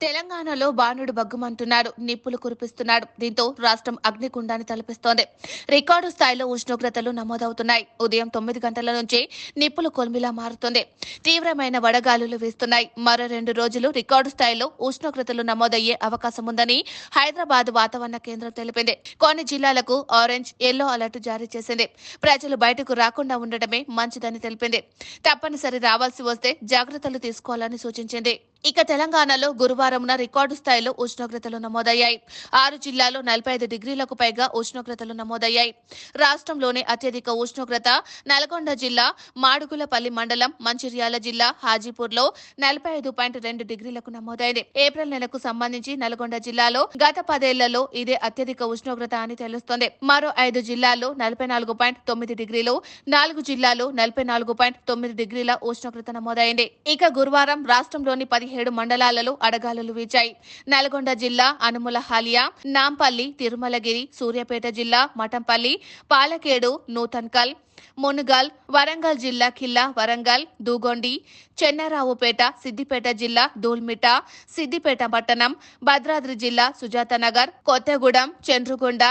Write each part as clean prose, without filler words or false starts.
తెలంగాణలో బాణుడు బగ్గుమంటున్నాడు. నిప్పులు కురిపిస్తున్నాడు. దీంతో రాష్ట్రం అగ్నిగుండాన్ని తలపిస్తోంది. రికార్డు స్థాయిలో ఉష్ణోగ్రతలు నమోదవుతున్నాయి. ఉదయం 9 గంటల నుంచే నిప్పులు కొలిమిలా మారుతుంది. తీవ్రమైన వడగాలులు వీస్తున్నాయి. మరో 2 రోజులు రికార్డు స్థాయిలో ఉష్ణోగ్రతలు నమోదయ్యే అవకాశం ఉందని హైదరాబాద్ వాతావరణ కేంద్రం తెలిపింది. కొన్ని జిల్లాలకు ఆరెంజ్, యెల్లో అలర్ట్ జారీ చేసింది. ప్రజలు బయటకు రాకుండా ఉండటమే మంచిదని తెలిపింది. తప్పనిసరి రావాల్సి వస్తే జాగ్రత్తలు తీసుకోవాలని సూచించింది. ఇక తెలంగాణలో గురువారంన రికార్డు స్థాయిలో ఉష్ణోగ్రతలు నమోదయ్యాయి. 6 జిల్లాల్లో 45 డిగ్రీలకు పైగా ఉష్ణోగ్రతలు నమోదయ్యాయి. రాష్ట్రంలోని అత్యధిక ఉష్ణోగ్రత నల్గొండ జిల్లా మాడుగులపల్లి మండలం, మంచిర్యాల జిల్లా హాజీపూర్లో 45.2 డిగ్రీలకు నమోదైంది. ఏప్రిల్ నెలకు సంబంధించి నల్గొండ జిల్లాలో గత 10 ఏళ్లలో ఇదే అత్యధిక ఉష్ణోగ్రత అని తెలుస్తోంది. మరో 5 జిల్లాల్లో 44.9 డిగ్రీలు, 4 జిల్లాల్లో 44.9 డిగ్రీల ఉష్ణోగ్రత నమోదైంది. ఇక గురువారం రాష్ట్రంలోని 17 మండలాలలో అడగాలులు వీచాయి. నల్గొండ జిల్లా అనుముల హాలియా, నాంపల్లి, తిరుమలగిరి, సూర్యాపేట జిల్లా మఠంపల్లి, పాలకేడు, నూతన్కల్, మునుగల్, వరంగల్ జిల్లా ఖిల్లా వరంగల్, దూగొండి, చెన్నారావుపేట, సిద్దిపేట జిల్లా దూల్మిట, సిద్దిపేట పట్టణం, భద్రాద్రి జిల్లా సుజాతనగర్, కొత్తగూడెం, చంద్రుగొండ,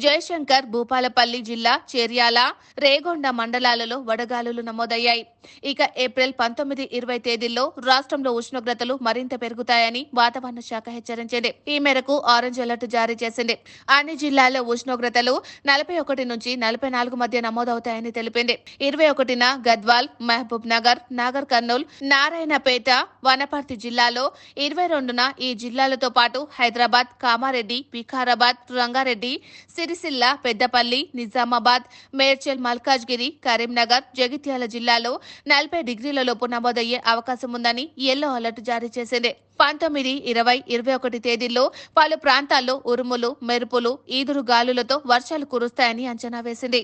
జయశంకర్, భూపాలపల్లి జిల్లా చేర్యాల, రేగొండ మండలాలలో వడగాలులు నమోదయ్యాయి. ఇక ఏప్రిల్ 19, 20 తేదీల్లో రాష్ట్రంలో ఉష్ణోగ్రతలు మరింత పెరుగుతాయని వాతావరణ శాఖ హెచ్చరించింది. ఈ మేరకు ఆరెంజ్ అలర్ట్ జారీ చేసింది. అన్ని జిల్లాల్లో ఉష్ణోగ్రతలు 41 నుంచి 44 మధ్య నమోదవుతాయని తెలిపింది. 21న గద్వాల్, మహబూబ్ నగర్, నాగర్ కర్నూల్, నారాయణపేట, వనపర్తి జిల్లాలో, 22న ఈ జిల్లాలతో పాటు హైదరాబాద్, కామారెడ్డి, వికారాబాద్, రంగారెడ్డి, సిరిసిల్ల, పెద్దపల్లి, నిజామాబాద్, మేడ్చల్, మల్కాజ్గిరి, కరీంనగర్, జగిత్యాల జిల్లాలో 40 డిగ్రీల లోపు నమోదయ్యే అవకాశం ఉందని యెల్లో అలర్ట్ జారీ చేసింది. 19, 20, 21 తేదీల్లో పలు ప్రాంతాల్లో ఉరుములు, మెరుపులు, ఈదురు గాలులతో వర్షాలు కురుస్తాయని అంచనా వేసింది.